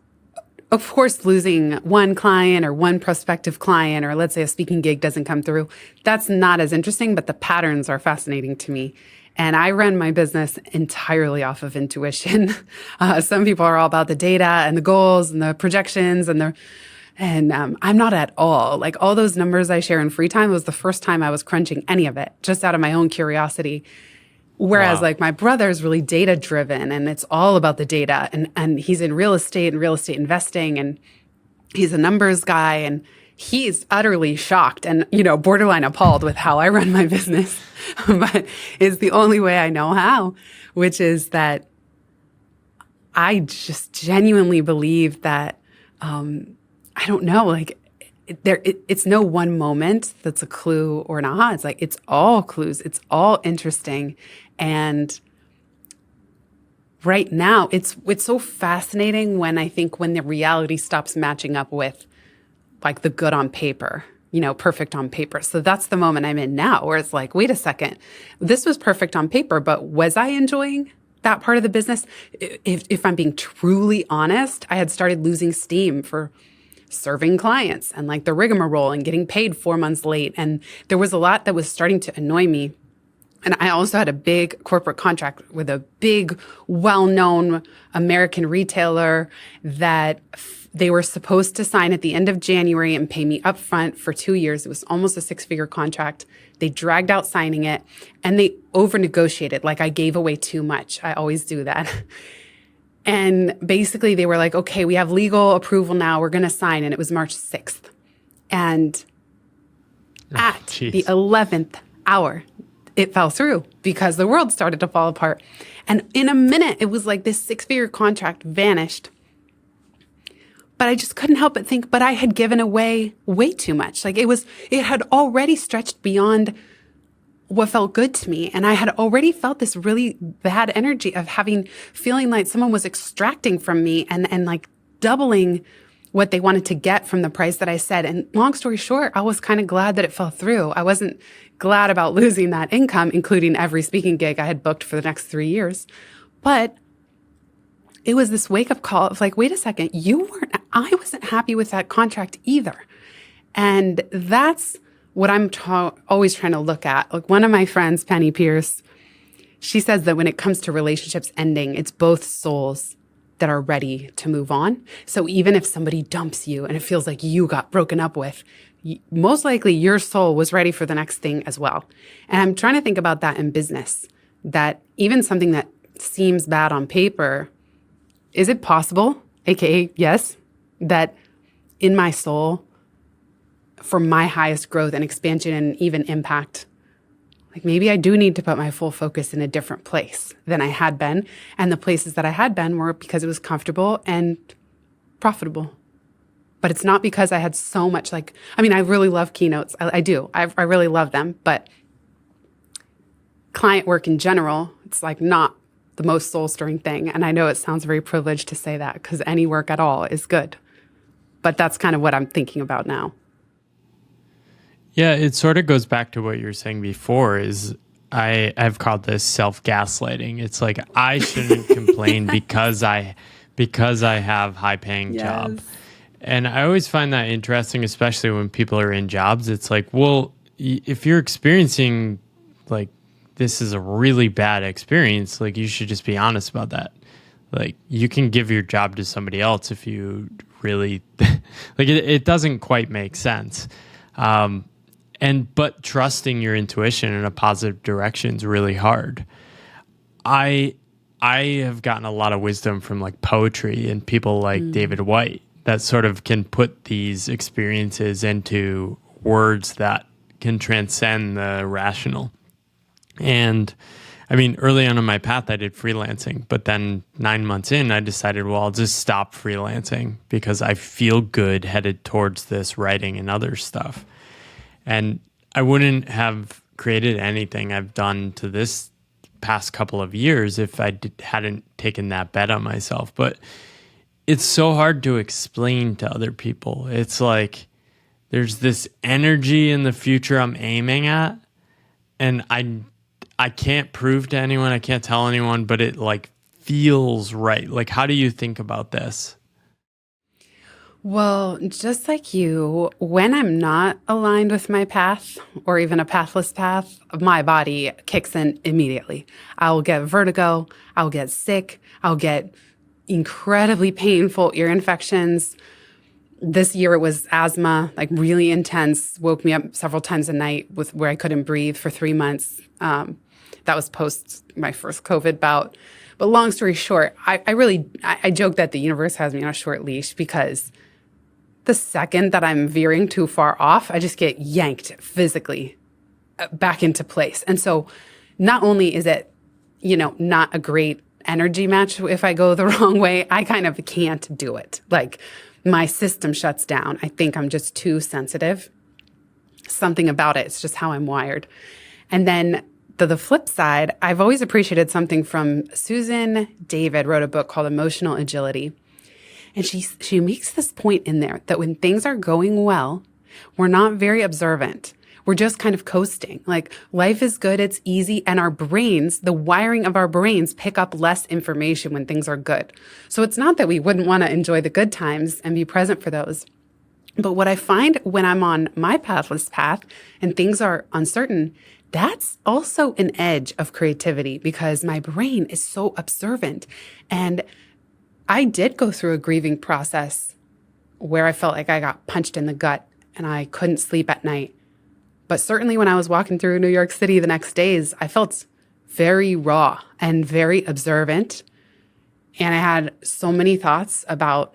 [SPEAKER 1] of course, losing one client or one prospective client, or let's say a speaking gig doesn't come through, that's not as interesting, but the patterns are fascinating to me. And I run my business entirely off of intuition. Some people are all about the data and the goals and the projections and I'm not at all. Like all those numbers I share in free time was the first time I was crunching any of it, just out of my own curiosity. Whereas like my brother's really data driven and it's all about the data and he's in real estate and real estate investing and he's a numbers guy and he's utterly shocked and, borderline appalled with how I run my business, but it's the only way I know how, which is that I just genuinely believe that, I don't know, like it's no one moment that's a clue or an aha. It's like, it's all clues. It's all interesting. And right now it's so fascinating when the reality stops matching up with like the good on paper, perfect on paper. So that's the moment I'm in now where it's like, wait a second, this was perfect on paper, but was I enjoying that part of the business? If I'm being truly honest, I had started losing steam for serving clients and like the rigmarole and getting paid 4 months late. And there was a lot that was starting to annoy me. And I also had a big corporate contract with a big, well-known American retailer that they were supposed to sign at the end of January and pay me upfront for 2 years. It was almost a 6-figure contract. They dragged out signing it and they over-negotiated. Like I gave away too much. I always do that. And basically they were like, okay, we have legal approval now. We're going to sign. And it was March 6th. And at the 11th hour, it fell through because the world started to fall apart. And in a minute, it was like this 6-figure contract vanished. But I just couldn't help but think, but I had given away way too much. Like it had already stretched beyond what felt good to me. And I had already felt this really bad energy of feeling like someone was extracting from me and like doubling what they wanted to get from the price that I said. And long story short, I was kind of glad that it fell through. I wasn't glad about losing that income, including every speaking gig I had booked for the next 3 years. But it was this wake-up call of like, wait a second, I wasn't happy with that contract either. And that's what I'm always trying to look at. Like one of my friends, Penny Pierce, she says that when it comes to relationships ending, it's both souls that are ready to move on. So even if somebody dumps you and it feels like you got broken up with, most likely your soul was ready for the next thing as well. And I'm trying to think about that in business, that even something that seems bad on paper, is it possible, aka yes, that in my soul, for my highest growth and expansion and even impact, like maybe I do need to put my full focus in a different place than I had been. And the places that I had been were because it was comfortable and profitable. But it's not because I had so much I really love keynotes. I do. I really love them. But client work in general, it's like not the most soul-stirring thing. And I know it sounds very privileged to say that because any work at all is good. But that's kind of what I'm thinking about now.
[SPEAKER 2] Yeah, it sort of goes back to what you were saying before is I've called this self-gaslighting. It's like I shouldn't complain because I have high-paying job. And I always find that interesting, especially when people are in jobs. It's like, well, if you're experiencing like this is a really bad experience, like you should just be honest about that. Like you can give your job to somebody else if you really like it doesn't quite make sense. But trusting your intuition in a positive direction is really hard. I have gotten a lot of wisdom from like poetry and people like David White that sort of can put these experiences into words that can transcend the rational. And I mean, early on in my path, I did freelancing, but then 9 months in, I decided, well, I'll just stop freelancing because I feel good headed towards this writing and other stuff. And I wouldn't have created anything I've done to this past couple of years if I hadn't taken that bet on myself. But it's so hard to explain to other people. It's like there's this energy in the future I'm aiming at, and I can't prove to anyone, I can't tell anyone, but it like feels right. Like, how do you think about this?
[SPEAKER 1] Well, just like you, when I'm not aligned with my path or even a pathless path, my body kicks in immediately. I'll get vertigo, I'll get sick, I'll get incredibly painful ear infections. This year it was asthma, like really intense, woke me up several times a night with where I couldn't breathe for 3 months. That was post my first COVID bout. But long story short, I joke that the universe has me on a short leash because the second that I'm veering too far off, I just get yanked physically back into place. And so not only is it, not a great energy match if I go the wrong way, I kind of can't do it. Like my system shuts down. I think I'm just too sensitive. Something about it. It's just how I'm wired. And then the flip side, I've always appreciated something from Susan David, wrote a book called Emotional Agility. And she makes this point in there that when things are going well, we're not very observant. We're just kind of coasting. Like life is good, it's easy, and our brains, the wiring of our brains pick up less information when things are good. So it's not that we wouldn't want to enjoy the good times and be present for those. But what I find when I'm on my pathless path and things are uncertain, that's also an edge of creativity because my brain is so observant. And I did go through a grieving process where I felt like I got punched in the gut and I couldn't sleep at night. But certainly when I was walking through New York City the next days, I felt very raw and very observant. And I had so many thoughts about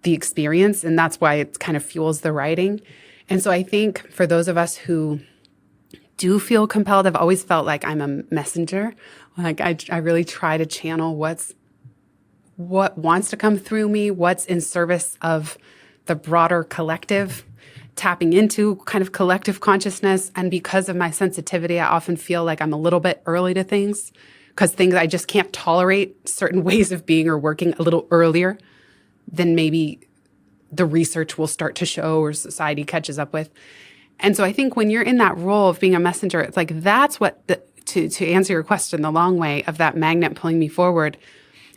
[SPEAKER 1] the experience, and that's why it kind of fuels the writing. And so I think for those of us who do feel compelled, I've always felt like I'm a messenger. Like I really try to channel what wants to come through me, what's in service of the broader collective, tapping into kind of collective consciousness. And because of my sensitivity, I often feel like I'm a little bit early to things because I just can't tolerate certain ways of being or working a little earlier than maybe the research will start to show or society catches up with. And so I think when you're in that role of being a messenger, it's like that's what, to answer your question the long way, of that magnet pulling me forward,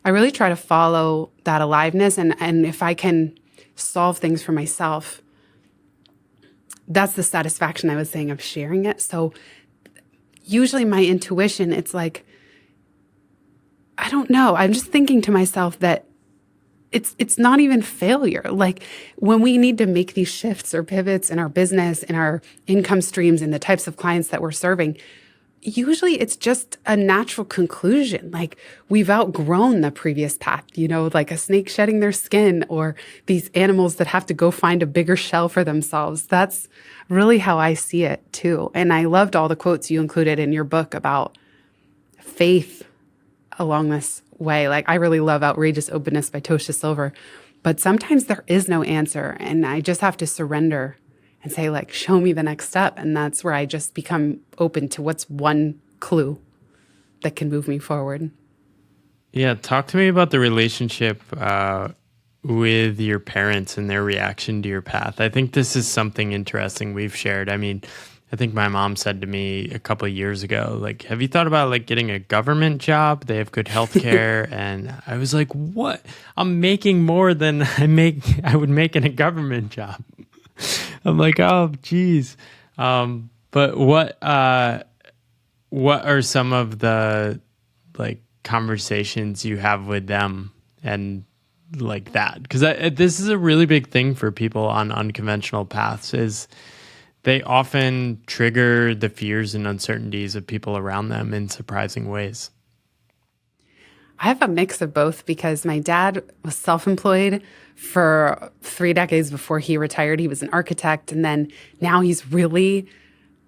[SPEAKER 1] I really try to follow that aliveness. And if I can solve things for myself, that's the satisfaction I was saying of sharing it. So usually my intuition, it's like, I don't know. I'm just thinking to myself that it's not even failure. Like when we need to make these shifts or pivots in our business, in our income streams, in the types of clients that we're serving, usually it's just a natural conclusion. Like we've outgrown the previous path, like a snake shedding their skin or these animals that have to go find a bigger shell for themselves. That's really how I see it too. And I loved all the quotes you included in your book about faith along this way. Like I really love Outrageous Openness by Tosha Silver, but sometimes there is no answer and I just have to surrender and say like, show me the next step. And that's where I just become open to what's one clue that can move me forward.
[SPEAKER 2] Yeah. Talk to me about the relationship with your parents and their reaction to your path. I think this is something interesting we've shared. I mean, I think my mom said to me a couple of years ago, like, have you thought about like getting a government job? They have good health care. And I was like, what? I'm making more than I would make in a government job. I'm like, oh, geez. But what, What are some of the like conversations you have with them and like that? Because this is a really big thing for people on unconventional paths is they often trigger the fears and uncertainties of people around them in surprising ways.
[SPEAKER 1] I have a mix of both because my dad was self-employed for 3 decades before he retired. He was an architect, and then now he's really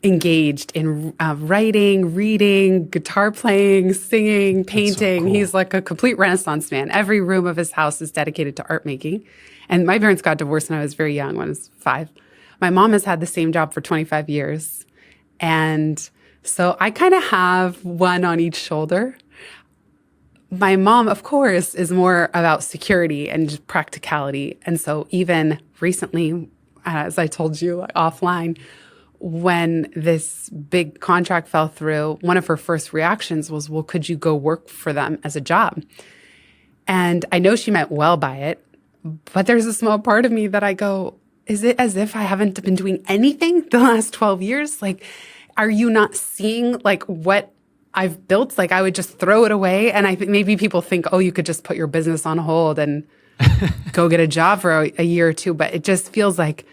[SPEAKER 1] engaged in writing, reading, guitar playing, singing,
[SPEAKER 2] That's so
[SPEAKER 1] painting.
[SPEAKER 2] cool.
[SPEAKER 1] He's like a complete Renaissance man. Every room of his house is dedicated to art making. And my parents got divorced when I was very young, when I was 5. My mom has had the same job for 25 years. And so I kind of have one on each shoulder. My mom, of course, is more about security and just practicality. And so even recently, as I told you offline, when this big contract fell through, one of her first reactions was, well, could you go work for them as a job? And I know she meant well by it, but there's a small part of me that I go, is it as if I haven't been doing anything the last 12 years? Like, are you not seeing like what I've built? Like, I would just throw it away. And I think maybe people think, oh, you could just put your business on hold and go get a job for a year or two. But it just feels like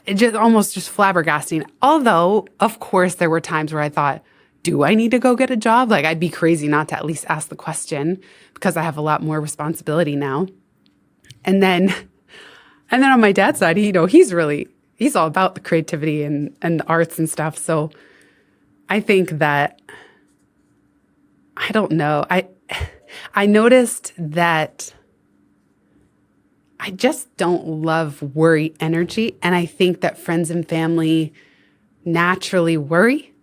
[SPEAKER 1] it just almost just flabbergasting. Although, of course, there were times where I thought, do I need to go get a job? Like, I'd be crazy not to at least ask the question because I have a lot more responsibility now. And then on my dad's side, he's all about the creativity and the arts and stuff. So I think that, I don't know. I noticed that I just don't love worry energy. And I think that friends and family naturally worry.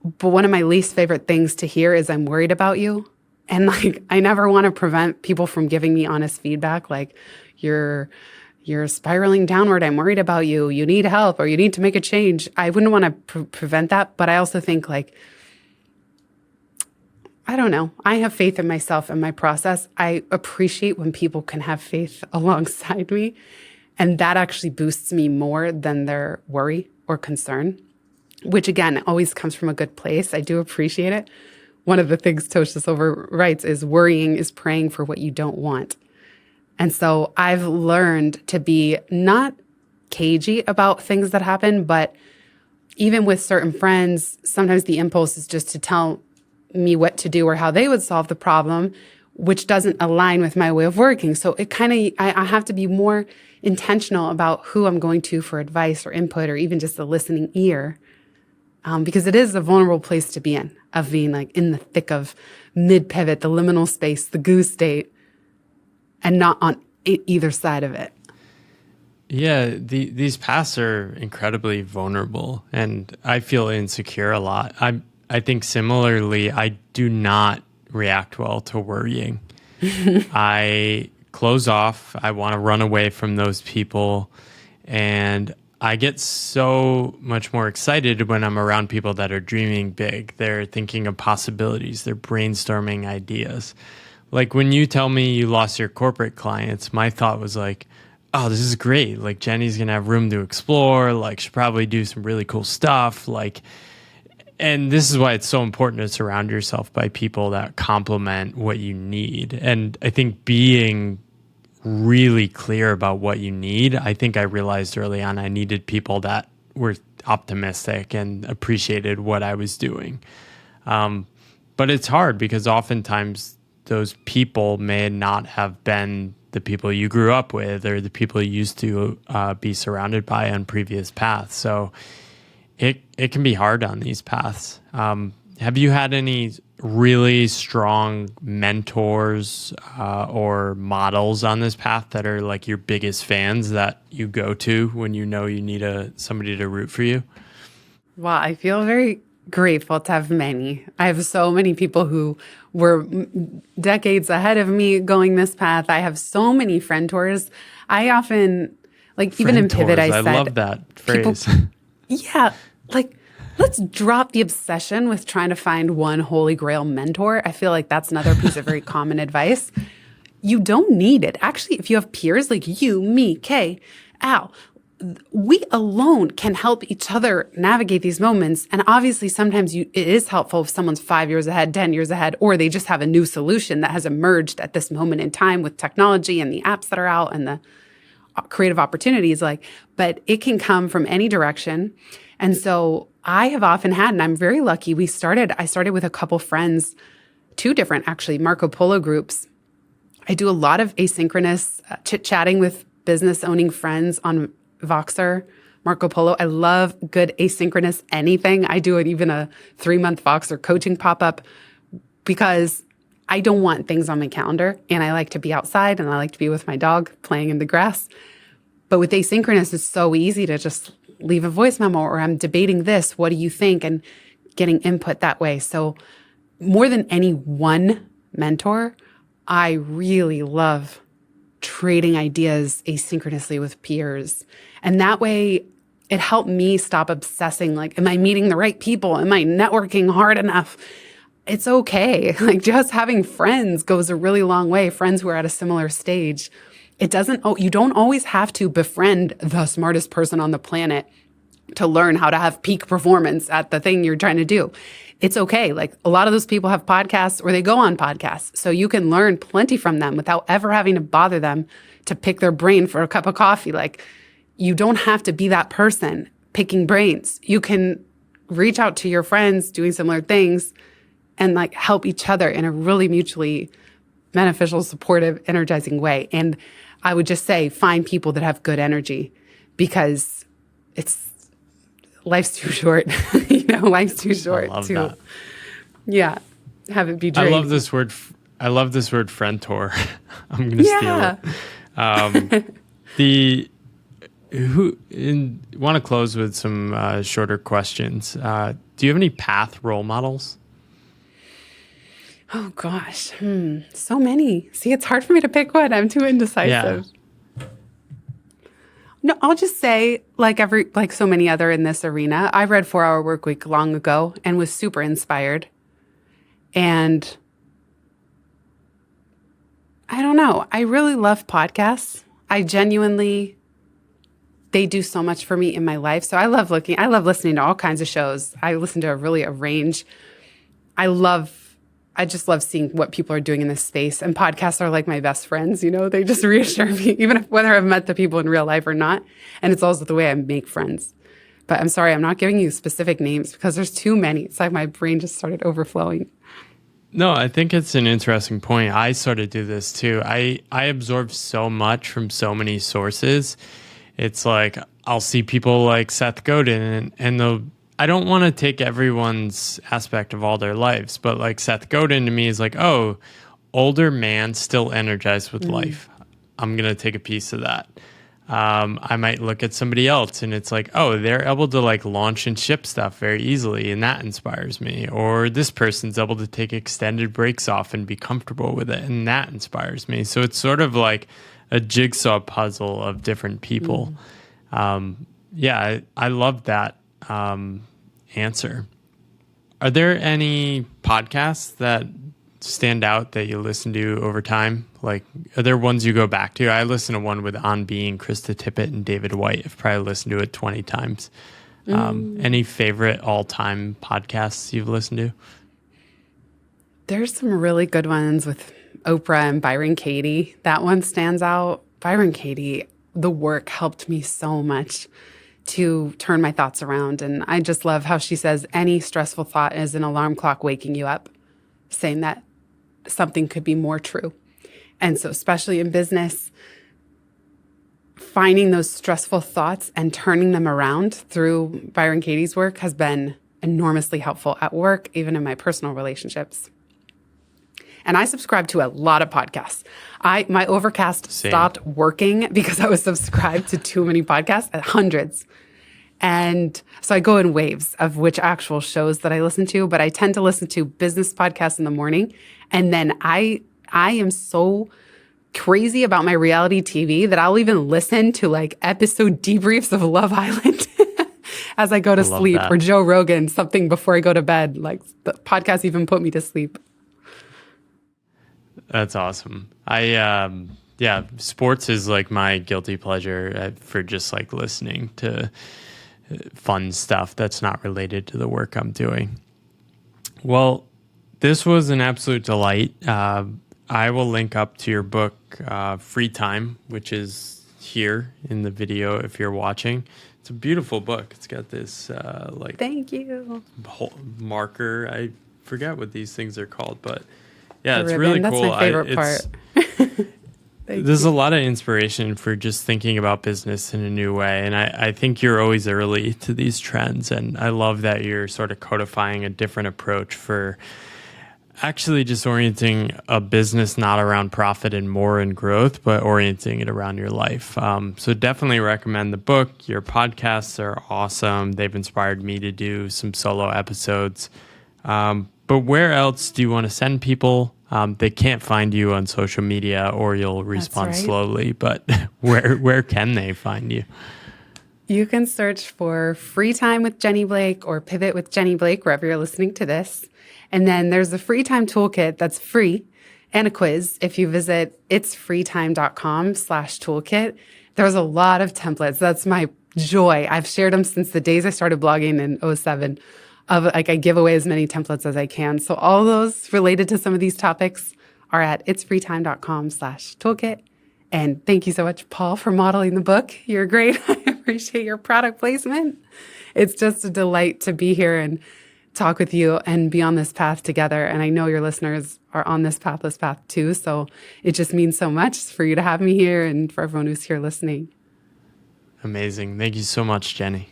[SPEAKER 1] But one of my least favorite things to hear is I'm worried about you. And like, I never want to prevent people from giving me honest feedback. Like, you're spiraling downward. I'm worried about you. You need help or you need to make a change. I wouldn't want to prevent that. But I also think like, I don't know. I have faith in myself and my process. I appreciate when people can have faith alongside me. And that actually boosts me more than their worry or concern, which again, always comes from a good place. I do appreciate it. One of the things Tosha Silver writes is worrying is praying for what you don't want. And so I've learned to be not cagey about things that happen, but even with certain friends, sometimes the impulse is just to tell me what to do or how they would solve the problem, which doesn't align with my way of working. So it kind of, I have to be more intentional about who I'm going to for advice or input or even just a listening ear. Because it is a vulnerable place to be in, of being like in the thick of mid-pivot, the liminal space, the goo state, and not on either side of it.
[SPEAKER 2] Yeah, these paths are incredibly vulnerable, and I feel insecure a lot. I think similarly, I do not react well to worrying. I close off. I want to run away from those people. And I get so much more excited when I'm around people that are dreaming big. They're thinking of possibilities. They're brainstorming ideas. Like when you tell me you lost your corporate clients, my thought was like, oh, this is great. Like Jenny's going to have room to explore. Like she'll probably do some really cool stuff. And this is why it's so important to surround yourself by people that complement what you need. And I think being really clear about what you need, I think I realized early on I needed people that were optimistic and appreciated what I was doing. But it's hard because oftentimes those people may not have been the people you grew up with or the people you used to be surrounded by on previous paths. So it can be hard on these paths. Have you had any really strong mentors or models on this path that are like your biggest fans that you go to when you know you need somebody to root for you?
[SPEAKER 1] Well, I feel very grateful to have many. I have so many people who were decades ahead of me going this path. I have so many friendtors. I often, like even in Pivot, I said—
[SPEAKER 2] love that phrase.
[SPEAKER 1] Yeah, like let's drop the obsession with trying to find one holy grail mentor. I feel like that's another piece of very common advice. You don't need it. Actually, if you have peers like you, me, Kay, Al, we alone can help each other navigate these moments. And obviously, sometimes it is helpful if someone's 5 years ahead, 10 years ahead, or they just have a new solution that has emerged at this moment in time with technology and the apps that are out and the creative opportunities. But it can come from any direction. And so I have often had, and I'm very lucky, I started with a couple friends, two different actually Marco Polo groups. I do a lot of asynchronous chit-chatting with business owning friends on Voxer, Marco Polo. I love good asynchronous anything. I do even a 3-month Voxer coaching pop-up because I don't want things on my calendar, and I like to be outside and I like to be with my dog playing in the grass. But with asynchronous, it's so easy to just leave a voice memo, or I'm debating this, what do you think? And getting input that way. So more than any one mentor, I really love trading ideas asynchronously with peers. And that way it helped me stop obsessing, am I meeting the right people? Am I networking hard enough? It's okay. Just having friends goes a really long way. Friends who are at a similar stage. You don't always have to befriend the smartest person on the planet to learn how to have peak performance at the thing you're trying to do. It's okay. A lot of those people have podcasts or they go on podcasts. So you can learn plenty from them without ever having to bother them to pick their brain for a cup of coffee. You don't have to be that person picking brains. You can reach out to your friends doing similar things and help each other in a really mutually beneficial, supportive, energizing way. And I would just say, find people that have good energy because life's too short. Life's too short to, have it be draining.
[SPEAKER 2] I love this word. Friendtor. I'm going to steal it. Want to close with some shorter questions. Do you have any path role models?
[SPEAKER 1] Oh gosh, so many. See, it's hard for me to pick one. I'm too indecisive. Yeah. No, I'll just say, like so many other in this arena, I read 4 Hour Workweek long ago and was super inspired. And I don't know, I really love podcasts. They do so much for me in my life. So I love listening to all kinds of shows. I listen to a range. I just love seeing what people are doing in this space. And podcasts are like my best friends, they just reassure me, whether I've met the people in real life or not. And it's also the way I make friends. But I'm sorry, I'm not giving you specific names because there's too many. It's like my brain just started overflowing.
[SPEAKER 2] No, I think it's an interesting point. I sort of do this too. I absorb so much from so many sources. It's like I'll see people like Seth Godin and I don't want to take everyone's aspect of all their lives, but like Seth Godin to me is like, oh, older man still energized with life. I'm going to take a piece of that. I might look at somebody else and it's like, oh, they're able to launch and ship stuff very easily and that inspires me. Or this person's able to take extended breaks off and be comfortable with it and that inspires me. So it's sort of like a jigsaw puzzle of different people. I love that answer. Are there any podcasts that stand out that you listen to over time? Are there ones you go back to? I listen to one with On Being, Krista Tippett and David White. I've probably listened to it 20 times. Any favorite all-time podcasts you've listened to?
[SPEAKER 1] There's some really good ones with Oprah and Byron Katie. That one stands out. Byron Katie, the work helped me so much to turn my thoughts around. And I just love how she says any stressful thought is an alarm clock waking you up, saying that something could be more true. And so especially in business, finding those stressful thoughts and turning them around through Byron Katie's work has been enormously helpful at work, even in my personal relationships. And I subscribe to a lot of podcasts. My Overcast stopped working because I was subscribed to too many podcasts, hundreds. And so I go in waves of which actual shows that I listen to, but I tend to listen to business podcasts in the morning. And then I am so crazy about my reality TV that I'll even listen to episode debriefs of Love Island as I go to sleep, or Joe Rogan, something before I go to bed. The podcast even put me to sleep.
[SPEAKER 2] That's awesome. I Yeah, sports is like my guilty pleasure for just like listening to fun stuff that's not related to the work I'm doing. Well, this was an absolute delight. I will link up to your book, Free Time, which is here in the video if you're watching. It's a beautiful book. It's got this
[SPEAKER 1] Thank you.
[SPEAKER 2] marker. I forget what these things are called, but yeah,
[SPEAKER 1] The
[SPEAKER 2] it's
[SPEAKER 1] ribbon.
[SPEAKER 2] really
[SPEAKER 1] That's
[SPEAKER 2] cool.
[SPEAKER 1] my favorite part.
[SPEAKER 2] There's a lot of inspiration for just thinking about business in a new way. And I think you're always early to these trends. And I love that you're sort of codifying a different approach for actually just orienting a business not around profit and more and growth, but orienting it around your life. So definitely recommend the book. Your podcasts are awesome. They've inspired me to do some solo episodes. But where else do you want to send people? They can't find you on social media or you'll respond slowly, but where can they find you?
[SPEAKER 1] You can search for Free Time with Jenny Blake or Pivot with Jenny Blake, wherever you're listening to this. And then there's the Free Time Toolkit that's free and a quiz. If you visit itsfreetime.com/toolkit, there's a lot of templates. That's my joy. I've shared them since the days I started blogging in 2007. I give away as many templates as I can. So all those related to some of these topics are at itsfreetime.com/toolkit. And thank you so much, Paul, for modeling the book. You're great. I appreciate your product placement. It's just a delight to be here and talk with you and be on this path together. And I know your listeners are on this pathless path too. So it just means so much for you to have me here and for everyone who's here listening.
[SPEAKER 2] Amazing. Thank you so much, Jenny.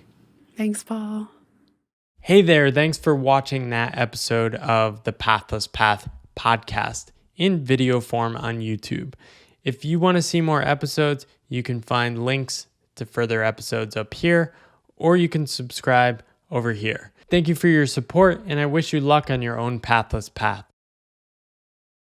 [SPEAKER 1] Thanks, Paul.
[SPEAKER 2] Hey there, thanks for watching that episode of the Pathless Path podcast in video form on YouTube. If you want to see more episodes, you can find links to further episodes up here, or you can subscribe over here. Thank you for your support, and I wish you luck on your own pathless path.